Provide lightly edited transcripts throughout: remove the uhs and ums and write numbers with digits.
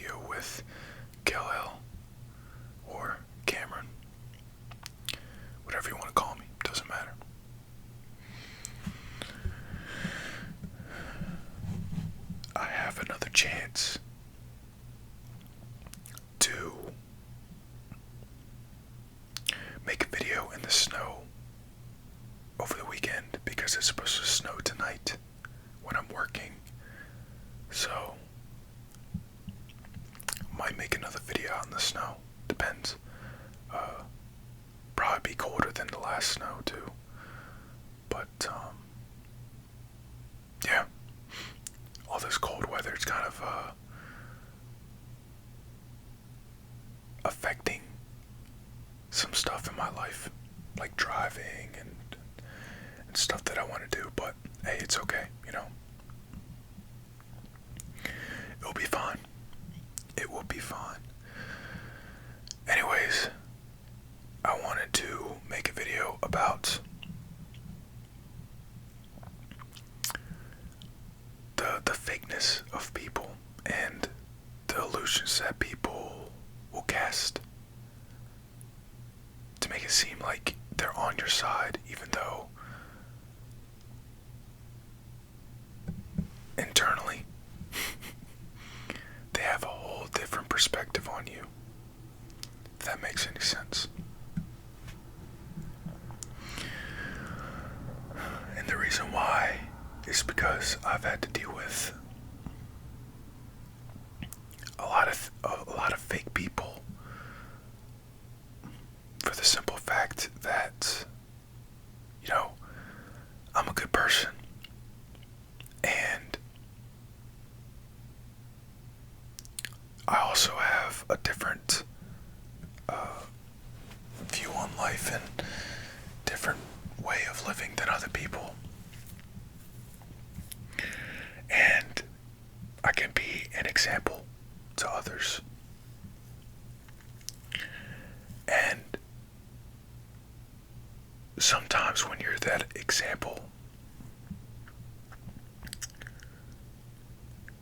video with Kal-El or Cameron, whatever you want to call me, doesn't matter. I have another chance to make a video in the snow over the weekend because it's supposed to snow tonight when I'm working. So, might make another video out in the snow. Depends. Probably be colder than the last snow too. But yeah, all this cold weather is kind of affecting some stuff in my life, like driving and stuff that I want to do. But hey, it's okay, you know. It'll be fine. It will be fine. Anyways, I wanted to make a video about the fakeness of people and the illusions that people will cast to make it seem like they're on your side, even though internally they have a whole different perspective on you, if that makes any sense. And the reason why is because I've had to deal with a lot of fake people, for the simple fact that, you know, I'm a good person, and I also have a different view on life and different way of living than other people. And I can be an example to others. And sometimes when you're that example,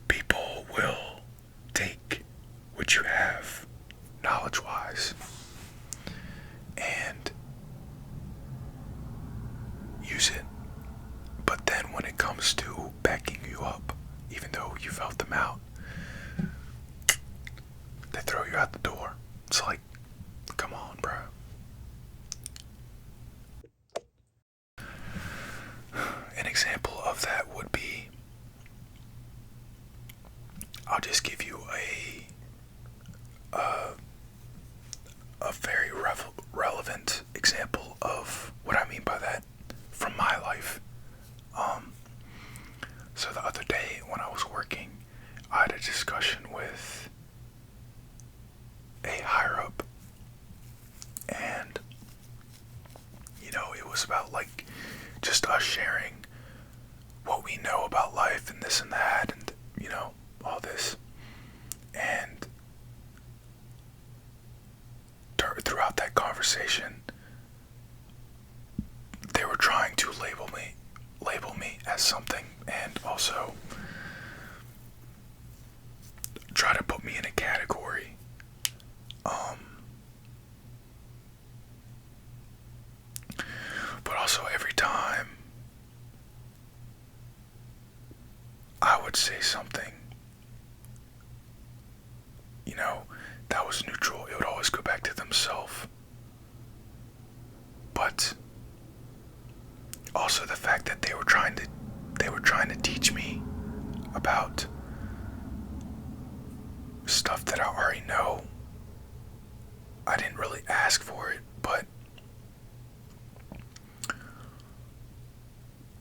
people will take what you have knowledge-wise and use it. But then when it comes to backing you up, even though you've helped them out, they throw you out the door. It's like, come on, bro. An example of that would be, I'll just give you a very relevant example of what I mean by that from my life. So the other day when I was working, I had a discussion with a higher up, and you know, it was about like just us sharing what we know about life and this and that, and you know, all this. And throughout that conversation, they were trying to label me as something, and also try to put me in a category. But also every time I would say something, you know, that was neutral, it would always go back to themselves. But also the fact that they were trying to teach me about stuff that I already know. I didn't really ask for it, but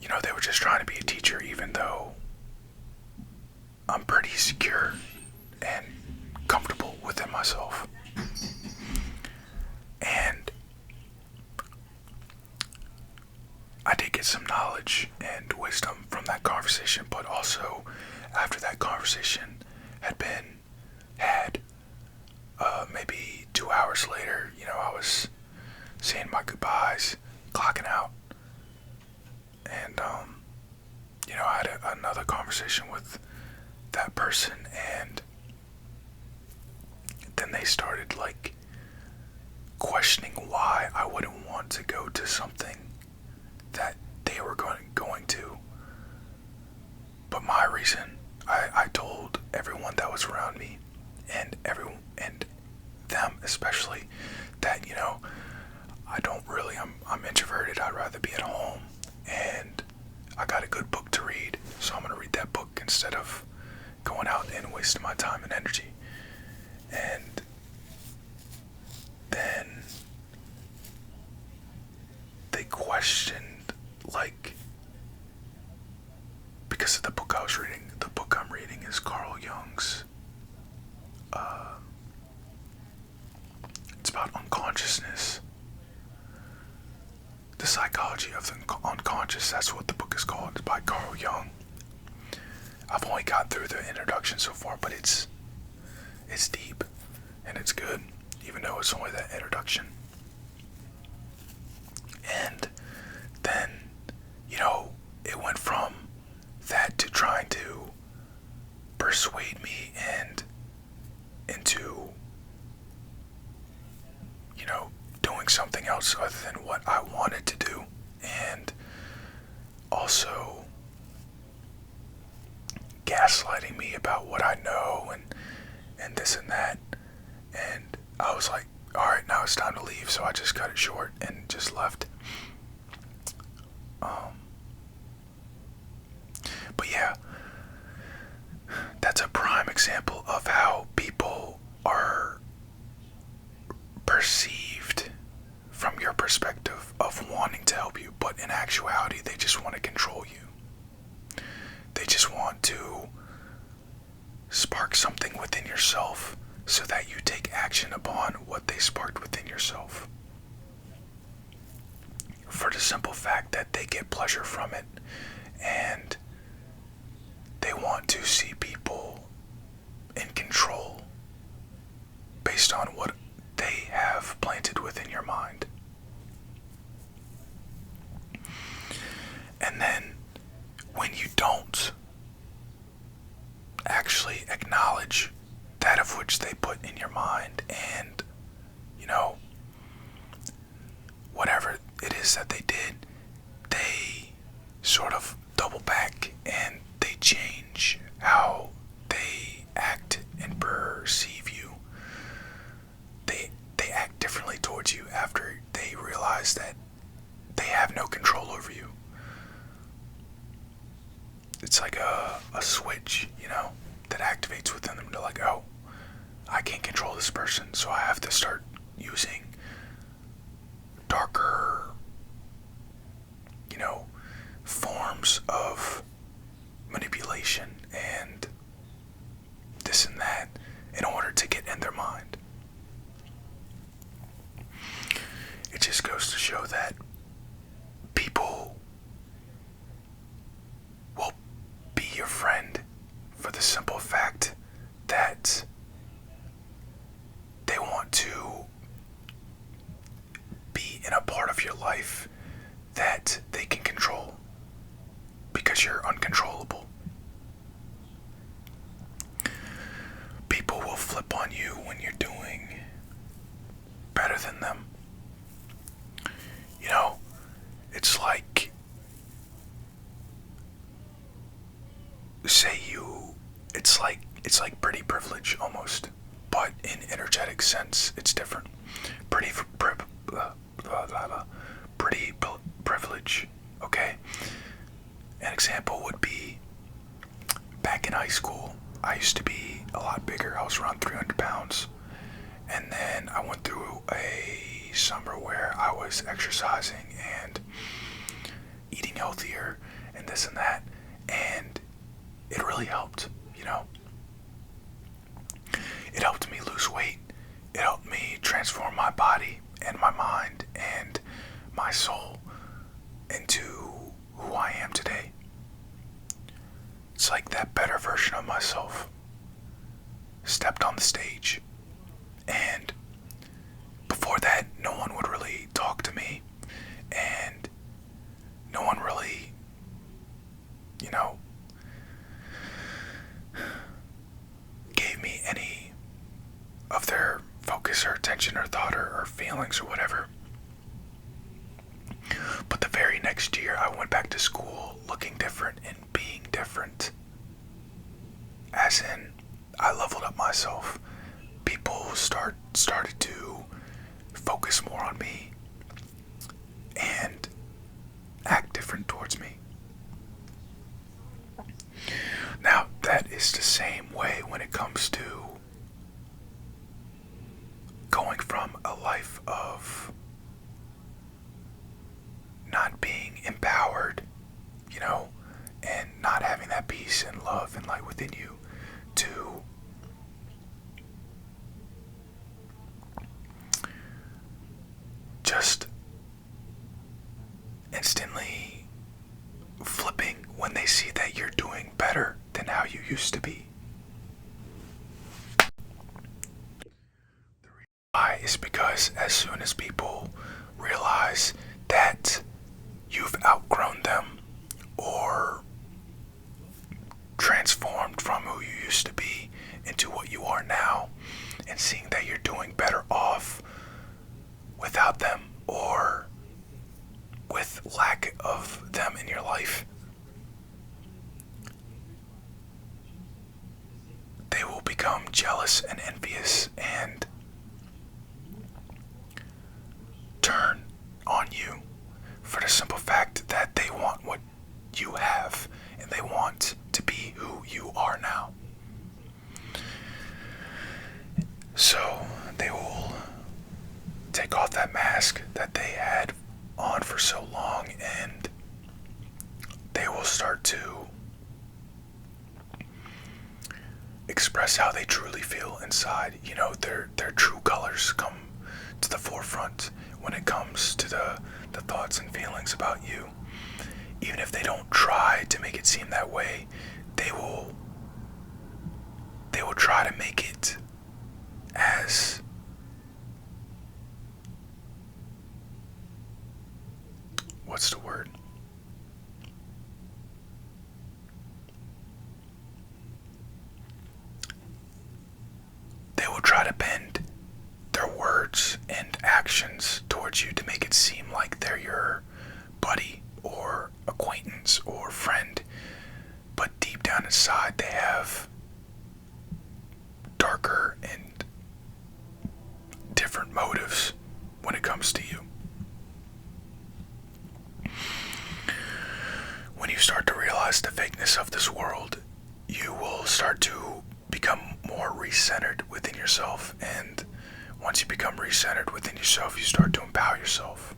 you know, they were just trying to be a teacher, even though I'm pretty secure and comfortable within myself. And I did get some knowledge and wisdom from that conversation, but also after that conversation had been had, maybe 2 hours later, you know, I was saying my goodbyes, clocking out, and you know, I had another conversation with that person, and started like questioning why I wouldn't want to go to something that they were going to. But my reason, I told everyone that was around me, and everyone, and them especially, that, you know, I'm introverted. I'd rather be at home, and I got a good book to read, so I'm gonna read that book instead of going out and wasting my time and energy. And then they questioned, like, because of the book I was reading. The book I'm reading is Carl Jung's. It's about unconsciousness, the psychology of the unconscious. That's what the book is called. It's by Carl Jung. I've only got through the introduction so far, but it's deep and it's good, even though it's only that introduction. And then, you know, it went from that to trying to persuade me and into, you know, doing something else other than what I wanted to do. And also gaslighting me about what I know and this and that. And I was like, alright, now it's time to leave. So I just cut it short and just left. But yeah, that's a prime example of how people are perceived from your perspective of wanting to help you, but in actuality, they just want to control you. They just want to spark something within yourself so that you take action upon what they sparked within yourself. For the simple fact that they get pleasure from it, and they want to see people in control based on what they have planted within your mind. And then when you don't actually acknowledge that of which they put in your mind, and, you know, whatever it is that they did, they sort of double back and they change how they act and perceive you. They act differently towards you after they realize that they have no control over you. It's like a switch, you know, that activates within them. They're like, oh, I can't control this person, so I have to start using darker, you know, forms of manipulation and this and that in order to get in their mind. It just goes to show that people will be your friend for the simple fact that they want to be in a part of your life that they can control because you're uncontrollable. People will flip on you when you're doing better than them. You know, it's like, it's like pretty privilege almost, but in energetic sense, it's different. Pretty privilege, okay? An example would be, back in high school, I used to be a lot bigger. I was around 300 pounds. And then I went through a summer where I was exercising and eating healthier and this and that. And it really helped, you know. It helped me lose weight. It helped me transform my body and my mind and my soul into who I am today. It's like that better version of myself stepped on the stage. And before that, no one would really talk to me. And no one really, you know, gave me any of their intention or thought or feelings or whatever. But the very next year, I went back to school looking different and being different. As in, I leveled up myself. People started to focus more on me and act different towards me. Now, that is the same way when it comes to going from a life of not being empowered, and not having that peace and love and light within you, to just instantly flipping when they see that you're doing better than how you used to be. The reason why is because as soon as people realize that you've outgrown them or transformed from who you used to be into what you are now, and seeing that you're doing better off without them or with lack of them in your life, they will become jealous and envious and turn on you for the simple fact that they want what you have and they want to be who you are now. So they will take off that mask that they had on for so long, and they will start to express how they truly feel inside. Their true colors come to the forefront when it comes to the thoughts and feelings about you. Even if they don't try to make it seem that way, they will try to make it as what's the word? They will try to bend their words and actions towards you to make it seem like they're your buddy or acquaintance or friend, but deep down inside they have darker and different motives when it comes to you. When you start to realize the fakeness of this world, you will start to become more recentered within yourself, and once you become recentered within yourself, you start to empower yourself.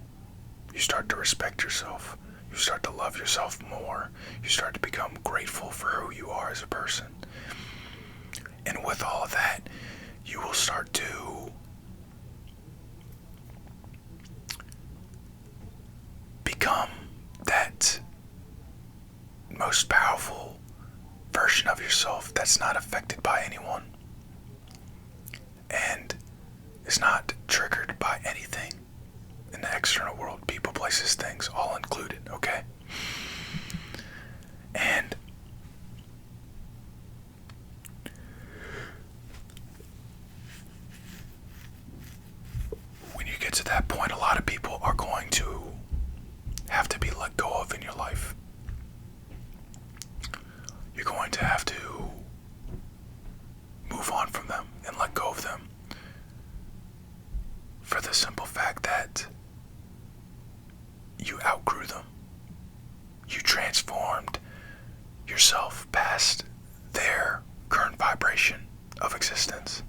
You start to respect yourself. You start to love yourself more. You start to become grateful for who you are as a person. And with all of that, you will start to become that most powerful version of yourself that's not affected by anyone and is not triggered by anything in the external world, people, places, things, all included, okay? And when you get to that point, a lot of people are going to have to be let go of in your life. You're going to have to move on from them and let go of them, for the simple fact that you outgrew them. You transformed yourself past their current vibration of existence.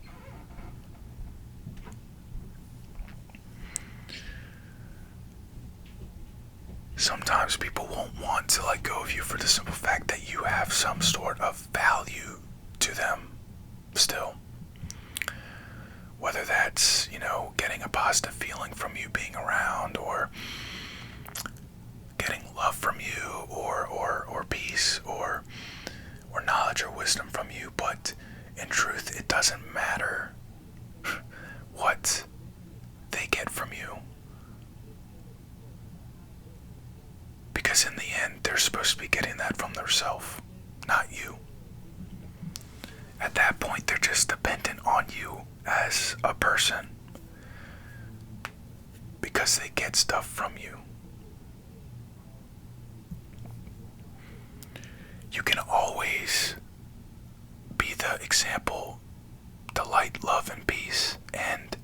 Sometimes people won't want to let go of you for the simple fact that you have some sort of value to them still. Whether that's, getting a positive feeling from you being around, or getting love from you, or peace, or knowledge or wisdom from you. But in truth, it doesn't matter what they get from you. Because in the end, they're supposed to be getting that from themselves, not you. At that point, they're just dependent on you as a person. stuff from you. You can always be the example, the light, love, and peace, and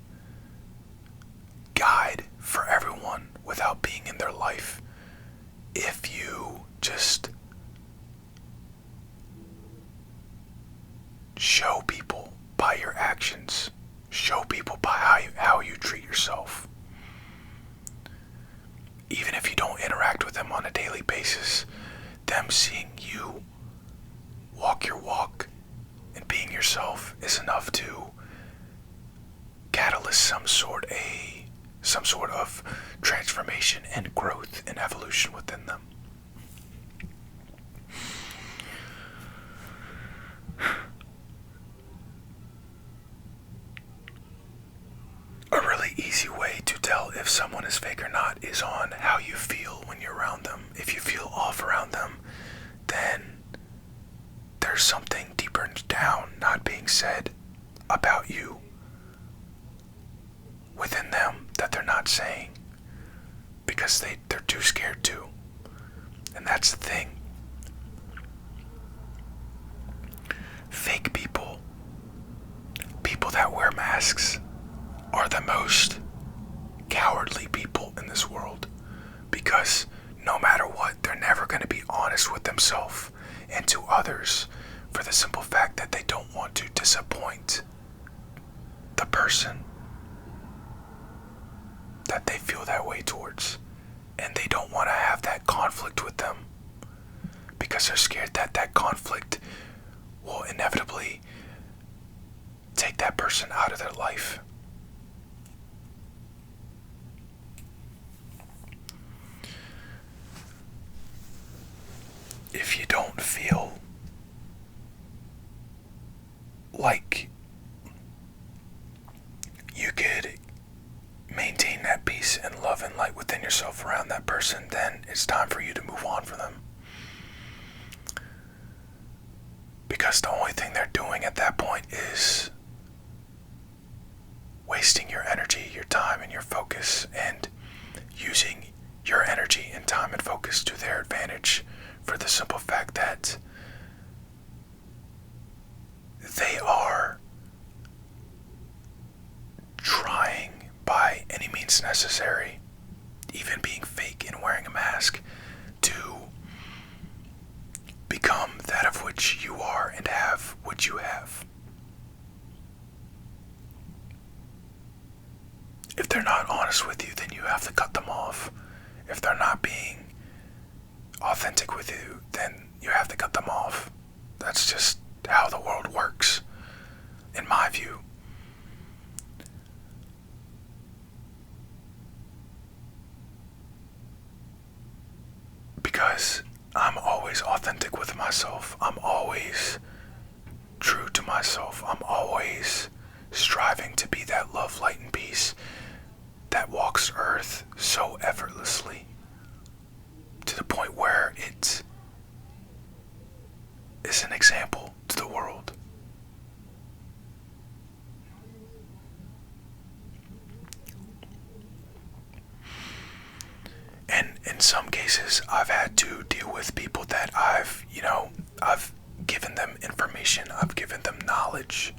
guide for everyone without being in their life if you just show people by your actions, show people by how you treat yourself. Even if you don't interact with them on a daily basis, them seeing you walk your walk and being yourself is enough to catalyst some sort of transformation and growth and evolution within them. A really easy way to tell if someone is fake or not is on how you feel when you're around them. If you feel off around them, then there's something deeper down not being said about you within them that they're not saying because they're too scared to. And that's the thing. Fake people that wear masks, are the most cowardly people in this world, because no matter what, they're never going to be honest with themselves and to others, for the simple fact that they don't want to disappoint the person that they feel that way towards, and they don't want to have that conflict with them because they're scared that that conflict will inevitably take that person out of their life. If you don't feel like you could maintain that peace and love and light within yourself around that person, then it's time for you to move on from them. Because the only thing they're doing at that point is wasting your energy, your time, and your focus, and using your energy and time and focus to their advantage, for the simple fact that they are trying by any means necessary, even being fake and wearing a mask, to become that of which you are and have what you have. If they're not honest with you, then you have to cut them off. If they're not being authentic with you, then you have to cut them off. That's just how the world works, in my view. Because I'm always authentic with myself. I'm always true to myself. I'm always striving to be that love, light, and peace that walks earth so effortlessly, to the point where it is an example to the world. And in some cases, I've had to deal with people that I've given them information, I've given them knowledge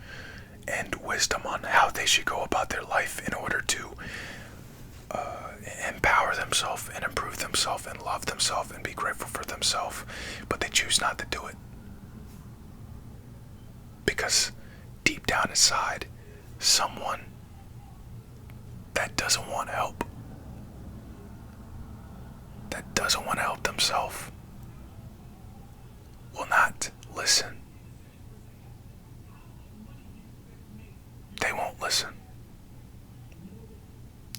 and wisdom on how they should go about their life in order to empower themselves and improve themselves and love themselves and be grateful for themselves, but they choose not to do it. Because deep down inside, someone that doesn't want help, that doesn't want to help themselves, will not listen. They won't listen.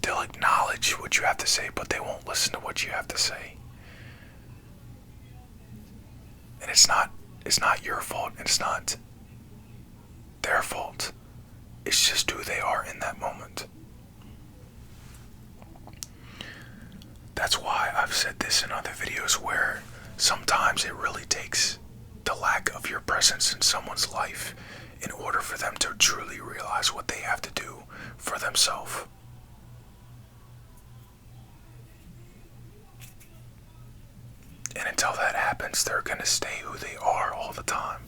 They'll acknowledge what you have to say, but they won't listen to what you have to say. And it's not your fault, and it's not their fault. It's just who they are in that moment. That's why I've said this in other videos, where sometimes it really takes the lack of your presence in someone's life in order for them to truly realize what they have to do for themselves. happens, they're gonna stay who they are all the time.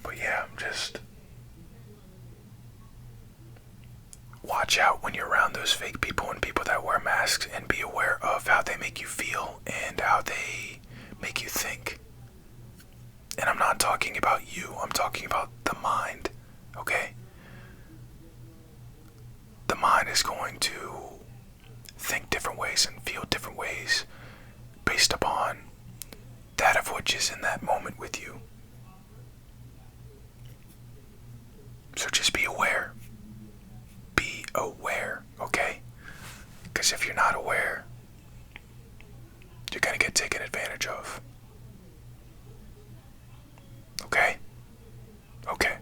But yeah, just watch out when you're around those fake people and people that wear masks, and be aware of how they make you feel and how they make you think. And I'm not talking about you, I'm talking about the mind, okay? The mind is going to think different ways and feel different ways based upon that of which is in that moment with you. So just be aware. Be aware, okay? Because if you're not aware, you're going to get taken advantage of. Okay? Okay.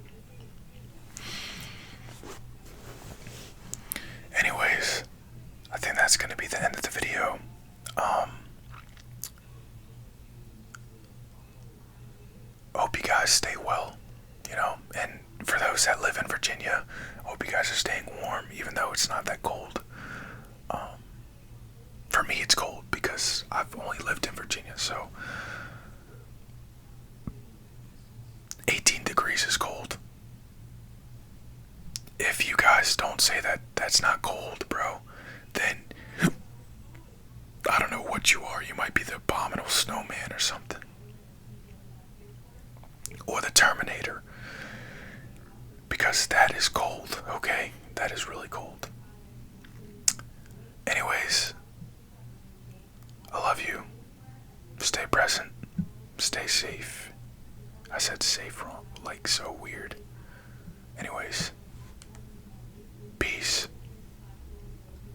Anyways, I think that's going to be the end of the video. Hope you guys stay well, and for those that live in Virginia, hope you guys are staying warm, even though it's not that cold. For me, it's cold because I've only lived in Virginia, so 18 degrees is cold. If you guys don't say that that's not cold, bro, then I don't know what you are. You might be the abominable snowman or something. Or the Terminator. Because that is cold, okay? That is really cold. Anyways, I love you. Stay present. Stay safe. I said safe wrong, like so weird. Anyways,